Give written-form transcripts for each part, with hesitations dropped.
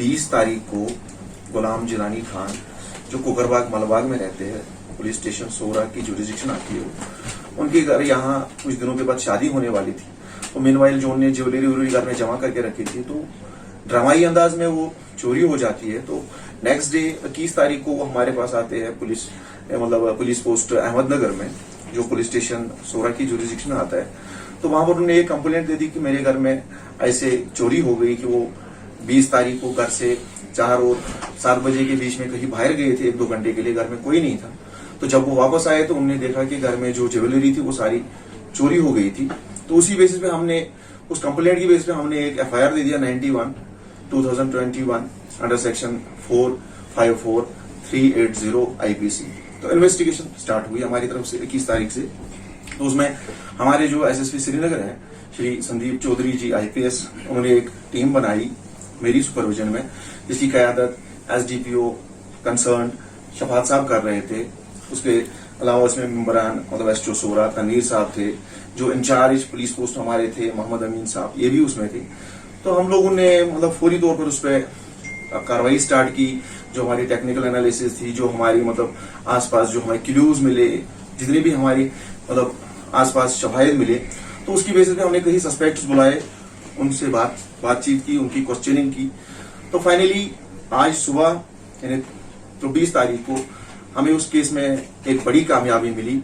20 तारीख को गुलाम जिलानी खान जो कुकरबाग मलबाग में रहते हैं, पुलिस स्टेशन सोरा की जुरिडिक्शन आती है, उनके घर यहाँ कुछ दिनों के बाद शादी होने वाली थी। तो मीनवाइल जोन ने ज्वेलरी घर में जमा करके रखी थी, तो ड्रामाई अंदाज में वो चोरी हो जाती है। तो नेक्स्ट डे 21 तारीख को वो हमारे पास आते हैं पुलिस पोस्ट अहमदनगर में, जो पुलिस स्टेशन सोरा की जुरिडिक्शन आता है। तो वहां पर उन्होंने एक कंप्लेंट दे दी कि मेरे घर में ऐसे चोरी हो गई कि वो 20 तारीख को घर से 4 और 7 बजे के बीच में कहीं बाहर गए थे 1-2 घंटे के लिए, घर में कोई नहीं था। तो जब वो वापस आए तो उन्होंने देखा कि घर में जो ज्वेलरी थी वो सारी चोरी हो गई थी। तो उसी बेसिस पे हमने, उस कंप्लेंट की बेसिस पे हमने एक FIR दे दिया 91/2021 अंडर सेक्शन 454-380 IPC। तो इन्वेस्टिगेशन स्टार्ट हुई हमारी तरफ से 21 तारीख से। तो उसमें हमारे जो SSP श्रीनगर है श्री संदीप चौधरी जी IPS, उन्होंने एक टीम बनाई मेरी सुपरविजन में, जिसकी क़यादत SDPO कंसर्न शफात साहब कर रहे थे। उसके अलावा उसमें मेंबरान SHO सोरा तनवीर साहब थे, जो इंचार्ज पुलिस पोस्ट हमारे थे मोहम्मद अमीन साहब, ये भी उसमें थे। तो हम लोगों ने फौरी तौर पर उस पर कार्रवाई स्टार्ट की। जो हमारी टेक्निकल एनालिसिस थी, जो हमारी आसपास जो हमारे क्लूज मिले, जितने भी हमारी आसपास शवाहिद मिले, तो उसकी बेसिस पे हमने कई सस्पेक्ट्स बुलाए, उनसे बातचीत की, उनकी क्वेश्चनिंग की। तो फाइनली आज सुबह यानी 20 तारीख को हमें उस केस में एक बड़ी कामयाबी मिली।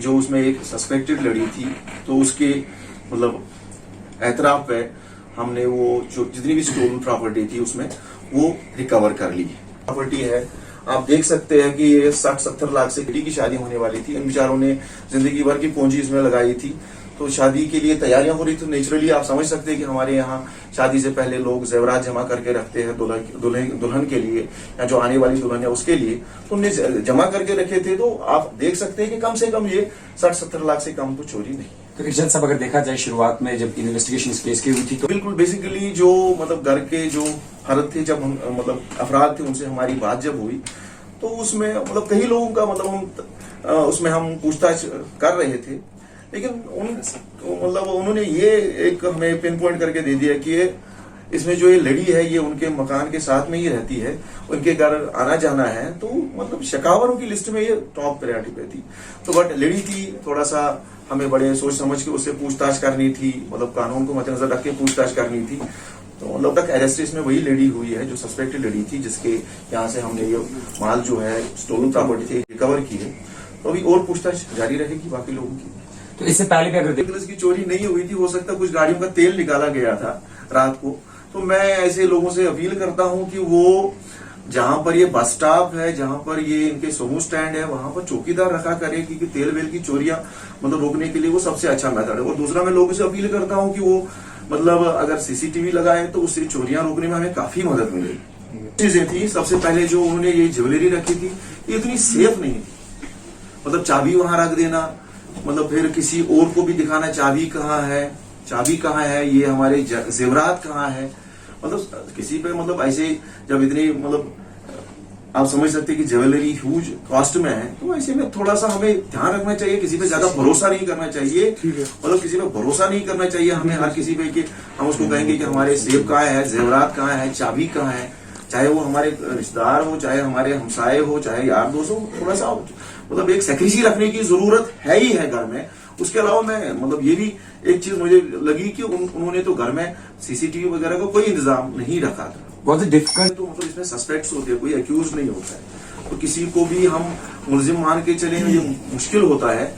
जो उसमें एक सस्पेक्टेड लड़ी थी, तो उसके एतराफ पे हमने वो जो जितनी भी स्टोलन प्रॉपर्टी थी उसमें वो रिकवर कर ली। प्रॉपर्टी है, आप देख सकते हैं कि ये 60-70 लाख से बेटी की शादी होने वाली थी। इन बेचारों ने जिंदगी भर की पूंजी इसमें लगाई थी। तो शादी के लिए तैयारियां हो रही थी। नेचुरली आप समझ सकते हैं कि हमारे यहाँ शादी से पहले लोग जेवरात जमा करके रखते हैं दुल्हन के लिए, या जो आने वाली दुल्हन है उसके लिए। तो उनने जमा करके रखे थे। तो आप देख सकते हैं कि कम से कम ये 60-70 लाख से कम तो चोरी नहीं। तो इर्शाद साहब, अगर देखा जाए शुरुआत में जब इन्वेस्टिगेशन इस केस की हुई थी तो बिल्कुल बेसिकली जो घर के जो फर्द थे, जब हम अफराद थे, उनसे हमारी बात जब हुई तो उसमें कई लोगों का उसमें हम पूछताछ कर रहे थे। लेकिन उन्होंने ये एक हमें पिन पॉइंट करके दे दिया कि इसमें जो ये लड़ी है ये उनके मकान के साथ में ही रहती है, उनके घर आना जाना है। तो शिकावरों की लिस्ट में ये टॉप प्रायोरिटी पे थी। तो बट लड़ी थी, थोड़ा सा हमें बड़े सोच समझ के उससे पूछताछ करनी थी, कानून को मद्देनजर रख के पूछताछ करनी थी। तो तक अरेस्ट इसमें वही लेडी हुई है जो सस्पेक्टेड लेडी थी, जिसके यहाँ से हमने ये माल जो है स्टोलन प्रॉपर्टी थी रिकवर की है। तो अभी और पूछताछ जारी रहेगी बाकी लोगों की। तो इससे पहले भी अगर की चोरी नहीं हुई थी, हो सकता है कुछ गाड़ियों का तेल निकाला गया था रात को। तो मैं ऐसे लोगों से अपील करता हूं कि वो जहां पर ये बस स्टॉप है, जहां पर ये इनके सोमो स्टैंड है, वहां पर चौकीदार रखा करे, क्योंकि तेल वेल की चोरियां रोकने के लिए वो सबसे अच्छा मेथड है। और दूसरा मैं लोगों से अपील करता हूं कि वो अगर CCTV लगाए तो उससे चोरियां रोकने में हमें काफी मदद मिलेगी। चीजें थी, सबसे पहले जो उन्होंने ये ज्वेलरी रखी थी ये इतनी सेफ नहीं थी। चाबी वहां रख देना, फिर किसी और को भी दिखाना चाबी कहाँ है, ये हमारे जेवरात कहाँ है। किसी पे ऐसे जब इतनी आप समझ सकते हैं कि ज्वेलरी ह्यूज कॉस्ट में है, तो ऐसे में थोड़ा सा हमें ध्यान रखना चाहिए। किसी पे ज्यादा भरोसा नहीं करना चाहिए, किसी पे भरोसा नहीं करना चाहिए हमें हर किसी पे कि हम उसको कहेंगे कि हमारे सेब कहाँ है, जेवरात कहाँ है, चाबी कहाँ है। चाहे वो हमारे रिश्तेदार हो, चाहे हमारे हमसाए हो, चाहे यार दोस्त हो, थोड़ा सा एक सेक्रेसी रखने की जरूरत है ही है घर में। उसके अलावा मैं ये भी एक चीज मुझे लगी कि उन्होंने तो घर में CCTV वगैरह का कोई इंतजाम नहीं रखा था। बहुत डिफिकल्ट। तो इसमें सस्पेक्ट्स होते हैं, कोई एक्यूज नहीं होता है। तो किसी को भी हम मुलजिम मान के चले, ये मुश्किल होता है।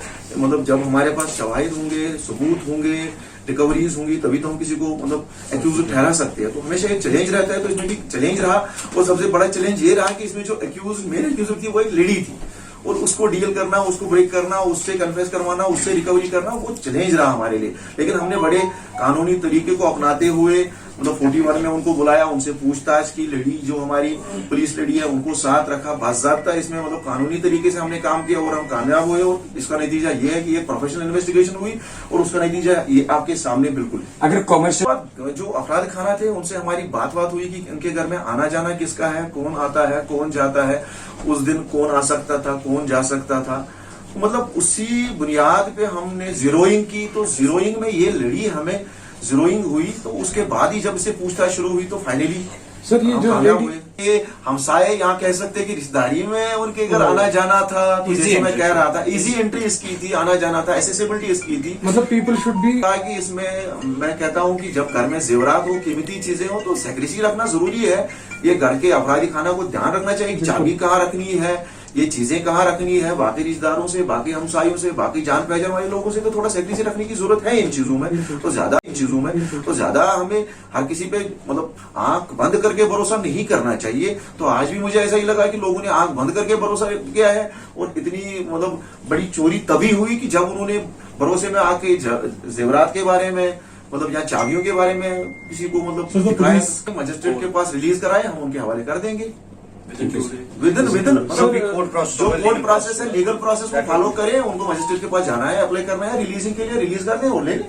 जब हमारे पास शवाहिद होंगे, सबूत होंगे, रिकवरीज होंगी, तभी तो हम किसी को एक्यूज ठहरा सकते हैं। तो हमेशा एक चैलेंज रहता है, तो इसमें भी चैलेंज रहा। और सबसे बड़ा चैलेंज ये रहा कि इसमें जो मेन एक्यूजर थी वो एक लेडी थी, और उसको डील करना, उसको ब्रेक करना, उससे कन्फेस करवाना, उससे रिकवरी करना, वो चैलेंज रहा हमारे लिए। लेकिन हमने बड़े कानूनी तरीके को अपनाते हुए 41 में उनको बुलाया, उनसे पूछताछ की। लड़ी जो हमारी पुलिस लड़ी है उनको साथ रखा, बाज़ाब्ता इसमें कानूनी तरीके से हमने काम किया और हम कामयाब हुए। और इसका नतीजा ये है कि एक प्रोफेशनल इन्वेस्टिगेशन हुई और उसका नतीजा ये आपके सामने बिल्कुल है। अगर कॉमर्शियल जो अफराद खाना थे उनसे हमारी बात हुई कि इनके घर में आना जाना किसका है, कौन आता है, कौन जाता है, उस दिन कौन आ सकता था, कौन जा सकता था। उसी बुनियाद पे हमने जीरोइंग की। तो जीरोइंग में ये लड़ी हमें जीरोइंग हुई, तो उसके बाद ही जब से पूछताछ शुरू हुई तो फाइनली सर ये हम जो कामयाब lady- हुए। ये हमसाए यहाँ कह सकते हैं कि रिश्तेदारी में उनके घर आना जाना था, तो Easy जैसे मैं entry कह रहा था इजी एंट्री इसकी थी, आना जाना था, एसेसिबिलिटी इसकी थी। मतलब पीपल शुड बी कहा कि इसमें मैं कहता हूं कि जब घर में जेवरात हो, कीमती चीजें हो, तो सेक्रेसी रखना जरूरी है। ये घर के अपराधी खाना को ध्यान रखना चाहिए, चाबी कहाँ रखनी है, ये चीजें कहाँ रखनी है, बाकी रिश्तेदारों से, बाकी हमसायों से, बाकी जान पहचान वाले लोगों से तो थोड़ा सेक्रेसी रखने की जरूरत है इन चीजों में। तो ज्यादा हमें हर किसी पे मतलब आंख बंद करके भरोसा नहीं करना चाहिए। तो आज भी मुझे ऐसा ही लगा कि लोगों ने आंख बंद करके भरोसा किया है, और इतनी मतलब बड़ी चोरी तभी हुई कि जब उन्होंने भरोसे में आके जेवरात के बारे में, मतलब यहाँ चाबियों के बारे में किसी को मतलब So the दिखाया, police- मजिस्ट्रेट के पास रिलीज कराए, हम उनके हवाले कर देंगे within So the court process- जो कोर्ट प्रोसेस है, लीगल प्रोसेस को फॉलो करें। उनको मजिस्ट्रेट के पास जाना है, अप्लाई करना है, रिलीजिंग के लिए रिलीज कर दें और ले लें।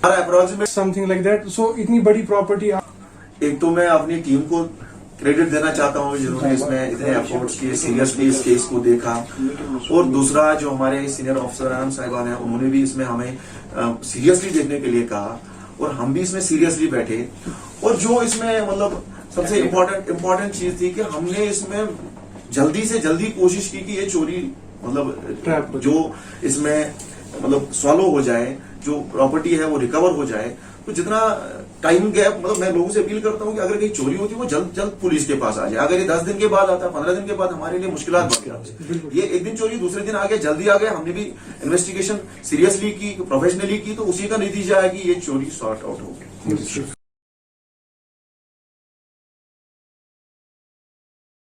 हमारा अप्रोक्सीमेट समथिंग लाइक दैट। सो इतनी बड़ी प्रॉपर्टी एक तो मैं अपनी टीम को क्रेडिट देना चाहता हूँ जिन्होंने इसमें इतने एफर्ट्स किए, सीरियसली इस केस को देखा। और दूसरा जो हमारे सीनियर ऑफिसर मैम साहिबान हैं, उन्होंने भी इसमें हमें सीरियसली देखने के लिए कहा, और हम भी इसमें सीरियसली बैठे। और जो इसमें मतलब सबसे इम्पोर्टेंट चीज थी कि हमने इसमें जल्दी से जल्दी कोशिश की कि ये चोरी मतलब Trap। जो इसमें मतलब सॉल्व हो जाए, जो प्रॉपर्टी है वो रिकवर हो जाए। तो जितना टाइम गैप, मतलब मैं लोगों से अपील करता हूँ कि अगर कहीं चोरी होती है वो जल्द जल्द पुलिस के पास आ जाए। अगर ये 10 दिन के बाद आता है, 15 दिन के बाद, हमारे लिए मुश्किलात बढ़ जाती है। ये एक दिन चोरी दूसरे दिन आ गया, जल्दी आ गया, हमने भी इन्वेस्टिगेशन सीरियसली की, प्रोफेशनली की, तो उसी का नतीजा है कि ये चोरी सॉर्ट आउट हो गया।